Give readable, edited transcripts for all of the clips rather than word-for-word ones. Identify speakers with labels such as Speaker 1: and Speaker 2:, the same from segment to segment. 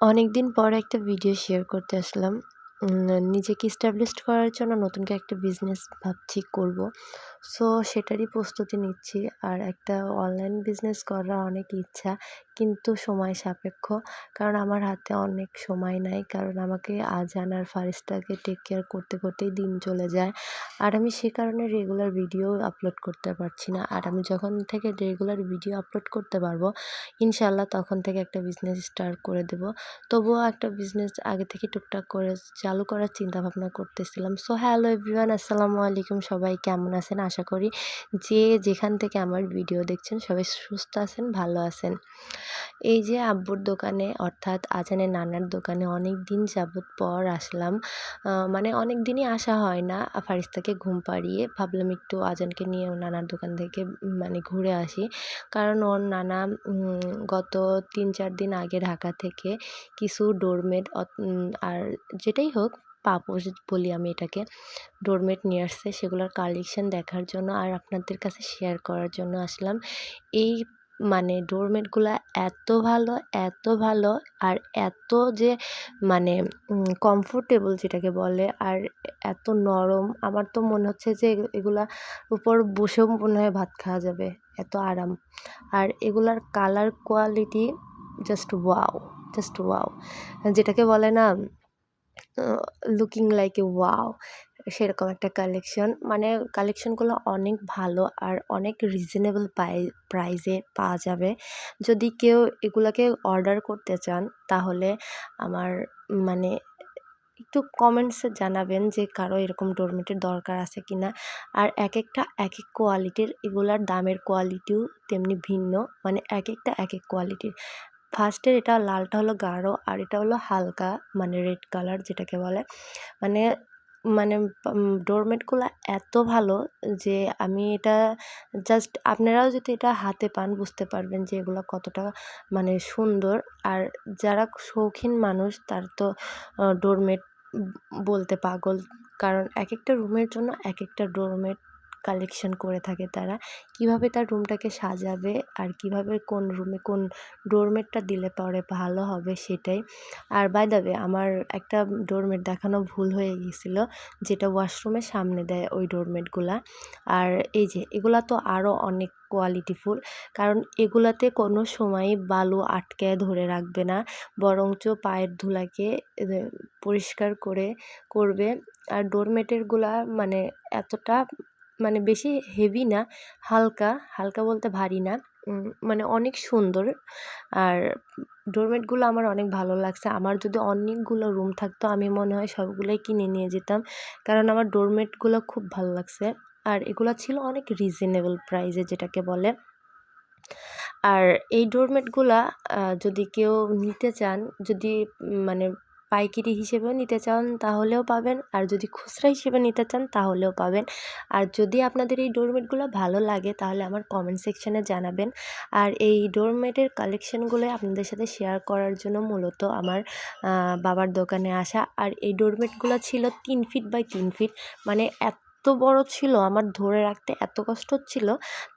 Speaker 1: অনেকদিন পর একটা ভিডিও শেয়ার করতে আসলাম। নিজেকে established করার জন্য নতুন করে একটা বিজনেস ভাবছি করব। সো সেটারই প্রস্তুতি নিচ্ছি। আর একটা অনলাইন বিজনেস করার অনেক ইচ্ছা, কিন্তু সময় সাপেক্ষ। কারণ আমার হাতে অনেক সময় নাই। কারণ আমাকে আজান আর ফারিস্তাকে টেক কেয়ার করতে, করতেই দিন চলে যায়। আর আমি সে কারণে রেগুলার ভিডিও আপলোড করতে পারছি না। আর আমি যখন থেকে রেগুলার ভিডিও আপলোড করতে পারবো, ইনশাআল্লাহ তখন থেকে একটা বিজনেস স্টার্ট করে দেব। তবুও একটা বিজনেস আগে থেকে টুকটাক করে চালু করার চিন্তাভাবনা করতেছিলাম। সো হ্যালো এভরিওয়ান, আসসালামু আলাইকুম। সবাই কেমন আছেন? আশা করি যে যেখান থেকে আমার ভিডিও দেখছেন সবাই সুস্থ আছেন, ভালো আছেন। এই যে আব্বুর দোকানে অর্থাৎ আজানের নানার দোকানে অনেকদিন যাবৎ পর আসলাম। মানে অনেকদিনই আসা হয় না। ফারিস্তাকে ঘুম পাড়িয়ে ভাবলাম একটু আজানকে নিয়ে ওর নানার দোকান থেকে মানে ঘুরে আসি। কারণ ওর নানা গত ৩-৪ দিন আগে ঢাকা থেকে কিছু ডোরমেট আর যেটাই হোক পাপোশ বলি আমি এটাকে, ডোরমেট নিয়ে আসছে। সেগুলোর কালেকশন দেখার জন্য আর আপনাদের কাছে শেয়ার করার জন্য আসলাম। এই মানে ডোরমেটগুলা এত ভালো আর এত যে মানে কমফোর্টেবল যেটাকে বলে, আর এত নরম, আমার তো মনে হচ্ছে যে এগুলা উপর বসেও মনে হয় ভাত খাওয়া যাবে, এত আরাম। আর এগুলার colour quality just wow, just wow. যেটাকে বলে না লুকিং লাইক এ ওয়াও, সেরকম একটা কালেকশন। মানে কালেকশনগুলো অনেক ভালো আর অনেক রিজনেবল প্রাইসে পাওয়া যাবে। যদি কেউ এগুলাকে অর্ডার করতে চান তাহলে আমার মানে একটু কমেন্টসে জানাবেন যে কারো এরকম ডোরমেটের দরকার আছে কিনা। আর একেকটা একেক কোয়ালিটির, এগুলার দামের কোয়ালিটিও তেমনি ভিন্ন। মানে একেকটা একেক কোয়ালিটির। ফার্স্টের এটা লালটা হলো গাঢ় আর এটা হলো হালকা, মানে রেড কালার যেটাকে বলে। মানে মানে ডোরমেটগুলা এত ভালো যে আমি এটা জাস্ট আপনারাও যদি এটা হাতে পান বুঝতে পারবেন যে এগুলা কতটা মানে সুন্দর। আর যারা শৌখিন মানুষ তার তো ডোরমেট বলতে পাগল। কারণ একেকটা রুমের জন্য একেকটা ডোরমেট কালেকশন করে থাকে তারা। কিভাবে তার রুমটাকে সাজাবে আর কিভাবে কোন রুমে কোন ডোরমেটটা দিলে পরে ভালো হবে সেটাই। আর বাই দ্য ওয়ে আমার একটা ডোরমেট দেখানো ভুল হয়ে গিয়েছিল, যেটা ওয়াশরুমের সামনে দেয় ওই ডোরমেটগুলা। আর এই যে এগুলা তো আরও অনেক কোয়ালিটিফুল, কারণ এগুলাতে কোনো সময়ই বালু আটকায় ধরে রাখবে না, বরঞ্চ পায়ের ধুলাকে পরিষ্কার করবে। আর ডোরমেটেরগুলা মানে এতটা মানে বেশি হেভি না, হালকা, হালকা বলতে ভারী না। মানে অনেক সুন্দর। আর ডোরমেটগুলো আমার অনেক ভালো লাগছে। আমার যদি অনেকগুলো রুম থাকতো আমি মনে হয় সবগুলোই কিনে নিয়ে যেতাম। কারণ আমার ডোরমেটগুলো খুব ভালো লাগছে। আর এগুলা ছিল অনেক রিজনেবল প্রাইসে যেটাকে বলে। আর এই ডোরমেটগুলা যদি কেউ নিতে চান, যদি মানে পাইকারি হিসেবেও নিতে চান তাহলেও পাবেন, আর যদি খুচরা হিসেবে নিতে চান তাহলেও পাবেন। আর যদি আপনাদের এই ডোরমেটগুলো ভালো লাগে তাহলে আমার কমেন্ট সেকশানে জানাবেন। আর এই ডোরমেটের কালেকশানগুলো আপনাদের সাথে শেয়ার করার জন্য মূলত আমার বাবার দোকানে আসা। আর এই ডোরমেটগুলো ছিল 3 ফিট বাই 3 ফিট, মানে এত বড় ছিল আমার ধরে রাখতে এত কষ্ট হচ্ছিল।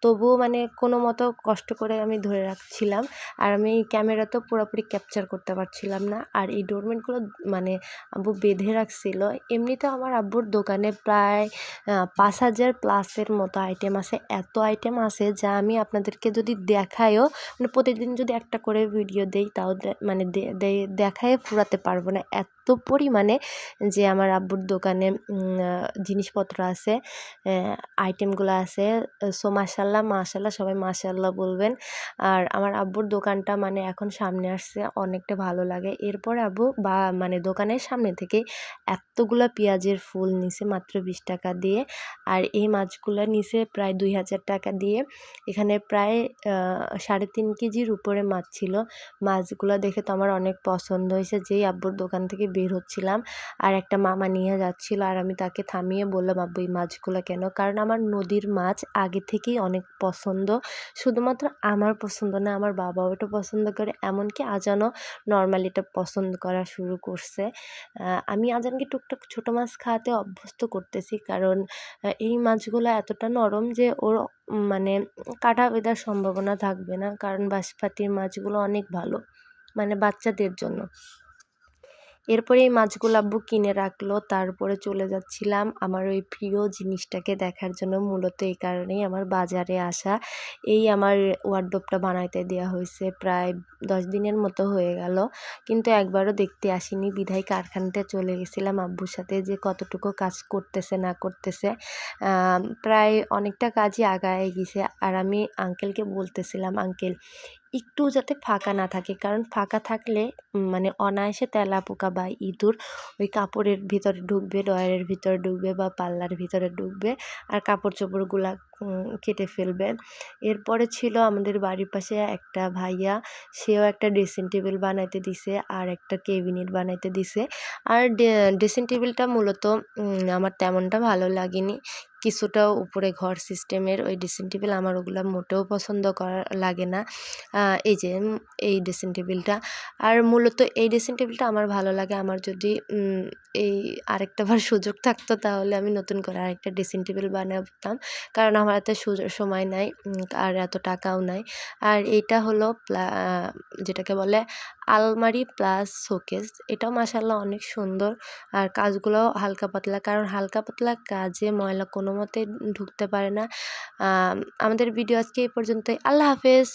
Speaker 1: তবুও মানে কোনো মতো কষ্ট করে আমি ধরে রাখছিলাম। আর আমি ক্যামেরাতেও পুরোপুরি ক্যাপচার করতে পারছিলাম না। আর এই ডোরমেটগুলো মানে আব্বু বেঁধে রাখছিল। এমনিতেও আমার আব্বুর দোকানে প্রায় ৫,০০০ প্লাসের মতো আইটেম আছে। এত আইটেম আছে যা আমি আপনাদেরকে যদি দেখাইও, মানে প্রতিদিন যদি একটা করে ভিডিও দেই তাও মানে দেখায়ে ফুরাতে পারবো না, এত পরিমাণে যে আমার আব্বুর দোকানে জিনিসপত্র আছে, আইটেমগুলো আছে। সো মাশাআল্লাহ, মাশাআল্লাহ, সবাই মাশাআল্লাহ বলবেন। আর আমার আব্বুর দোকানটা মানে এখন সামনে আসছে, অনেকটা ভালো লাগে। এরপরে আব্বু মানে দোকানের সামনে থেকেই এতগুলা পেঁয়াজের ফুল নিছে মাত্র 20 টাকা দিয়ে। আর এই মাছগুলা নিছে প্রায় ২,০০০ টাকা দিয়ে। এখানে প্রায় ৩.৫ কেজির উপরে মাছ ছিল। মাছগুলা দেখে তো আমার অনেক পছন্দ হয়েছে। যেই আব্বুর দোকান থেকে বের হচ্ছিলাম আর একটা মামা নিয়ে যাচ্ছিল, আর আমি তাকে থামিয়ে বললাম, আব্বু এই মাছগুলো কেন? কারণ আমার নদীর মাছ আগে থেকেই অনেক পছন্দ। শুধুমাত্র আমার পছন্দ না, আমার বাবাও এটা পছন্দ করে। এমনকি আজানও নরমালি এটা পছন্দ করা শুরু করছে। আমি আজানকে টুকটাক ছোটো মাছ খাওয়াতে অভ্যস্ত করতেছি, কারণ এই মাছগুলো এতটা নরম যে ওর মানে কাঁটা বেঁধার সম্ভাবনা থাকবে না, কারণ বাঁশপাতির মাছগুলো অনেক ভালো। মানে বাচ্চাদের জন্য। এরপরে এই মাছগুলো আব্বু কিনে রাখলো। তারপরে চলে যাচ্ছিলাম আমার ওই প্রিয় জিনিসটাকে দেখার জন্য। মূলত এই কারণেই আমার বাজারে আসা। এই আমার ওয়ারড্রোবটা বানাইতে দেয়া হইছে প্রায় 10 দিনের মতো হয়ে গেল। কিন্তু একবারও দেখতে আসিনি বিধায় কারখানাতে চলে গেছিলাম আব্বুর সাথে যে কতটুকু কাজ করতেছে না করতেছে। প্রায় অনেকটা কাজই আগায় গেছে। আর আমি আঙ্কেলকে বলতেছিলাম, "আঙ্কেল একটু যাতে ফাঁকা না থাকে, কারণ ফাঁকা থাকলে মানে অনায়াসে তেলাপোকা বা ইঁদুর ওই কাপড়ের ভিতরে ঢুকবে, ড্রয়ারের ভিতরে ঢুকবে বা পাল্লার ভিতরে ঢুকবে আর কাপড় চোপড়গুলা কেটে ফেলবে।" এরপরে ছিল আমাদের বাড়ির পাশে একটা ভাইয়া, সেও একটা ড্রেসিং টেবিল বানাইতে দিছে আর একটা কেবিনেট বানাইতে দিছে। আর ড্রেসিং টেবিলটা মূলত আমার তেমনটা ভালো লাগেনি। কিছুটা উপরে ঘর সিস্টেমের ওই ড্রেসিং টেবিল আমার ওগুলা মোটেও পছন্দ লাগে না। এই যে এই ড্রেসিং টেবিলটা। আর মূলত এই ড্রেসিং টেবিলটা আমার ভালো লাগে। আমার যদি এই আরেকটা বার সুযোগ থাকতো তাহলে আমি নতুন করে আরেকটা ড্রেসিং টেবিল বানাতাম। কারণ আমার হাতে সময় নাই আর এত টাকাও নাই। আর এইটা হলো যেটাকে বলে আলমারি প্লাস শোকেস। এটাও মাশাআল্লাহ অনেক সুন্দর। আর কাজগুলোও হালকা পাতলা, কারণ হালকা পাতলা কাজে ময়লা কোনোমতেই ঢুকতে পারে না। আমাদের ভিডিও আজকে এই পর্যন্তই। আল্লাহ হাফেজ।